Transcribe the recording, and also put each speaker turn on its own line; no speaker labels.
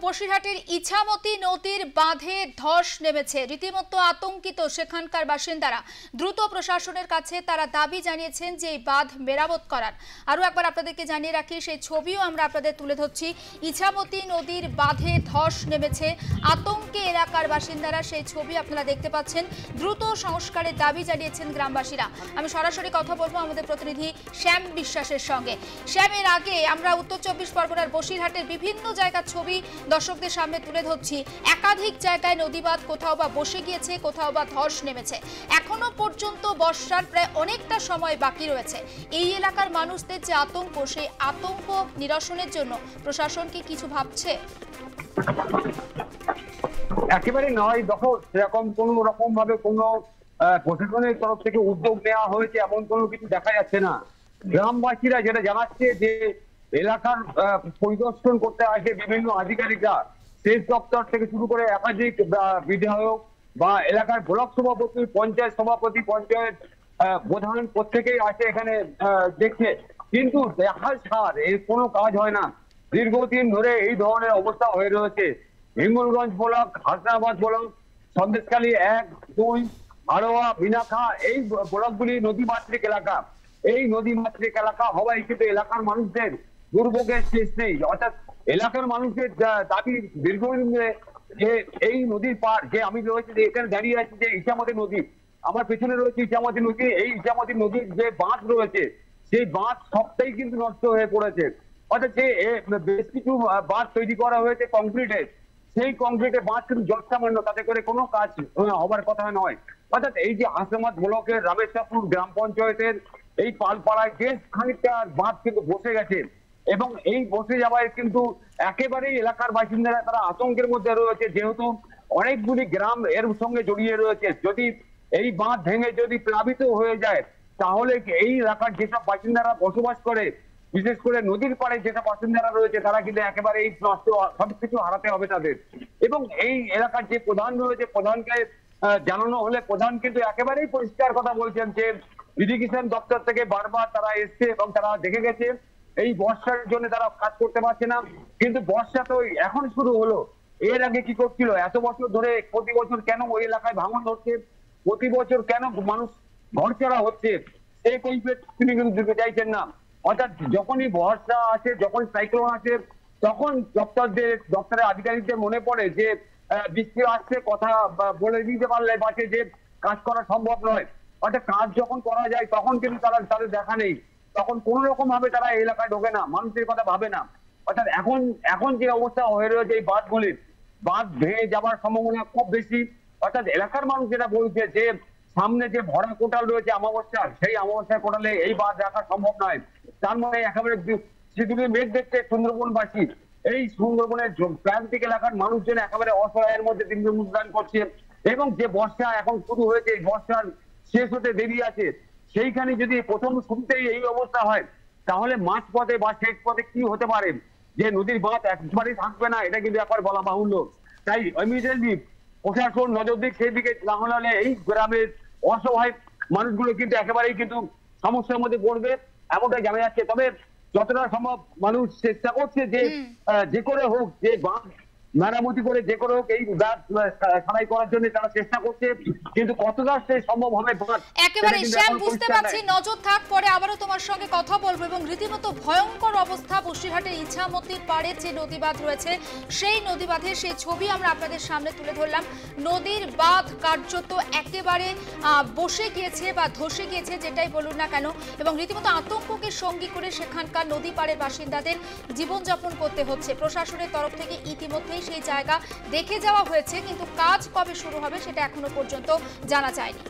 বসিরহাটের ইছামতি নদীর বাঁধে ধস নেমেছে। রীতিমতো আতঙ্কিত সেখানকার বাসিন্দারা। দ্রুত প্রশাসনের কাছে তারা দাবি জানিয়েছেন যে এই বাঁধ মেরামত করার। আরও একবার আপনাদেরকে জানিয়ে রাখি, সেই ছবিও আমরা আপনাদের তুলে ধরছি। ইছামতি নদীর বাঁধে ধস নেমেছে, আতঙ্কে এলাকার বাসিন্দারা। সেই ছবি আপনারা দেখতে পাচ্ছেন। দ্রুত সংস্কারের দাবি জানিয়েছেন গ্রামবাসীরা। আমি সরাসরি কথা বলবো আমাদের প্রতিনিধি শ্যাম বিশ্বাসের সঙ্গে। শ্যাম, এর আগে আমরা উত্তর 24 পরগনার বসিরহাটের বিভিন্ন জায়গার ছবি দর্শকদের সামনে তুলে ধরছি। একাধিক জায়গায় নদীবাঁধ কোথাও বা বসে গিয়েছে, কোথাও বা ধস নেমেছে। এখনো পর্যন্ত বর্ষার প্রায় অনেকটা সময় বাকি রয়েছে। এই এলাকার মানুষদের যে আতঙ্ক, সেই আতঙ্ক নিরসনের জন্য প্রশাসন কি কিছু ভাবছে?
একেবারে নয়, দেখো সেরকম কোন রকম ভাবে কোন প্রশাসনের তরফ থেকে উদ্যোগ নেওয়া হয়েছে এমন কোনো কিছু দেখা যাচ্ছে না। গ্রামবাসীরা যেটা জানাচ্ছে যে এলাকার পরিদর্শন করতে আসে বিভিন্ন আধিকারিকরা, সেচ দপ্তর থেকে শুরু করে একাধিক বিধায়ক বা এলাকার ব্লক সভাপতি, পঞ্চায়েত সভাপতি, পঞ্চায়েত প্রধান প্রত্যেকেই আসে এখানে দেখছে, কিন্তু দেখা ছাড় এর কোনো কাজ হয় না। দীর্ঘদিন ধরে এই ধরনের অবস্থা হয়ে রয়েছে। হিঙ্গলগঞ্জ ব্লক, হাসনাবাদ ব্লক, সন্দেশখালী 1, 2, আড়োয়া, বিনাখা, এই ব্লকগুলি নদীমাতৃক এলাকা। এই নদীমাতৃক এলাকা হওয়ায় কিন্তু এলাকার মানুষদের দুর্ভোগের শেষ নেই। অর্থাৎ এলাকার মানুষের দাবি দীর্ঘদিন যে এই নদীর পার, যে আমি রয়েছি যে এখানে দাঁড়িয়ে আছি, যে ইছামতি নদী, আমার পেছনে রয়েছে ইছামতি নদী। এই ইছামতি নদীর যে বাঁধ রয়েছে, সেই বাঁধ সবটাই কিন্তু নষ্ট হয়ে পড়েছে। অর্থাৎ যে বেশ কিছু বাঁধ তৈরি করা হয়েছে কংক্রিটের, সেই কংক্রিটের বাঁধ কিন্তু যৎসামান্য, তাতে করে কোনো কাজ হবার কথা নয়। অর্থাৎ এই যে হাসনাবাদ ব্লকের রামেশ্বরপুর গ্রাম পঞ্চায়েতের এই পালপাড়ায় বেশ খানিকটা বাঁধ কিন্তু বসে গেছে, এবং এই বসে যাওয়ায় কিন্তু একেবারেই এলাকার বাসিন্দারা তারা আতঙ্কের মধ্যে রয়েছে, যেহেতু অনেকগুলি গ্রাম এর সঙ্গে জড়িয়ে রয়েছে। যদি এই বাঁধ ভেঙে যদি প্লাবিত হয়ে যায়, তাহলে এই এলাকার যেসব বাসিন্দারা বসবাস করে, বিশেষ করে নদীর পাড়ে যেসব বাসিন্দারা রয়েছে, তারা কিন্তু একেবারে এই নষ্ট সবকিছু হারাতে হবে তাদের। এবং এই এলাকার যে প্রধান রয়েছে, প্রধানকে জানানো হলে প্রধান কিন্তু একেবারেই পরিষ্কার কথা বলছেন যে ইরিগেশন দপ্তর থেকে বারবার তারা এসছে এবং তারা দেখে গেছে এই বর্ষার জন্য তারা কাজ করতে পারছে না। কিন্তু বর্ষা তো এখন শুরু হলো, এর আগে কি করছিল? এত বছর ধরে প্রতি বছর কেন ওই এলাকায় ভাঙন হচ্ছে, প্রতি বছর কেন মানুষ ঘর ছাড়া হচ্ছে, সেই কৈফিয়ত তিনি কিন্তু দিতে চাইছেন না। অর্থাৎ যখনই বর্ষা আসে, যখন সাইক্লোন আসে, তখন দপ্তরের আধিকারিকদের মনে পড়ে যে বৃষ্টি আসছে, কথা বলে দিতে পারলে বাসে যে কাজ করা সম্ভব নয়। অর্থাৎ কাজ যখন করা যায় তখন কিন্তু তাদের দেখা নেই, তখন কোন রকম ভাবে তারা এই এলাকায় ঢোকে না, মানুষের কথা ভাবে না। অর্থাৎ এখন যে অবস্থা হয়ে রয়েছে এই বাঁধগুলির, বাঁধ ভেঙে যাওয়ার সম্ভাবনা খুব বেশি। অর্থাৎ এলাকার মানুষ যেটা বলছে যে সামনে যে ভরা কোটাল রয়েছে অমাবস্যার, সেই অমাবস্যার কোটালে এই বাঁধ রাখা সম্ভব নয়। তার মানে একেবারে সেদিকে মেঘ দেখতে সুন্দরবনবাসী, এই সুন্দরবনের প্রান্তিক এলাকার মানুষজন একেবারে অসহায়ের মধ্যে দিন মুদ্রান করছে। এবং যে বর্ষা এখন শুরু হয়েছে, এই বর্ষার শেষ হতে দেরি আছে, সেইখানে যদি প্রথম শুরুতেই এই অবস্থা হয়, তাহলে মাঝ পথে বা শেষ পথে কি হতে পারে, যে নদীর বাঁধ একবারই থাকবে না, এটা কিন্তু একবার বলা বাহুল্য। তাই ইমিডিয়েটলি প্রশাসন নজর দিক সেই দিকে, না হলে এই গ্রামের অসহায় মানুষগুলো কিন্তু একেবারেই কিন্তু সমস্যার মধ্যে পড়বে, এমনটাই জানা যাচ্ছে। তবে যতটা সম্ভব মানুষ চেষ্টা করছে যে করে হোক, যে বাঁধ মেরামতি করে যে করে হোক এই গাছ ছাড়াই করার জন্য তারা চেষ্টা করছে, কিন্তু কতটা সম্ভব হবে
একেবারে শ্যাম বুঝতে পারছি। নজর থাক, পরে আবারও তোমার সঙ্গে কথা বলবো। এবং রীতিমতো ভয়ঙ্কর অবস্থা বসিরহাটের ইছামতির পাড়ে যে নদীবাঁধ রয়েছে, সেই নদীবাঁধের সেই ছবি আমরা আপনাদের সামনে তুলে ধরলাম। নদীর বাঁধ কার্যত একেবারে বসে গিয়েছে বা ধসে গিয়েছে, যেটাই বলুন না কেন। এবং রীতিমতো আতঙ্ককে সঙ্গী করে সেখানকার নদী পাড়ের বাসিন্দাদের জীবনযাপন করতে হচ্ছে। প্রশাসনের তরফ থেকে ইতিমধ্যেই সেই জায়গা দেখে যাওয়া হয়েছে, কিন্তু কাজ কবে শুরু হবে সেটা এখনো পর্যন্ত জানা যায়নি।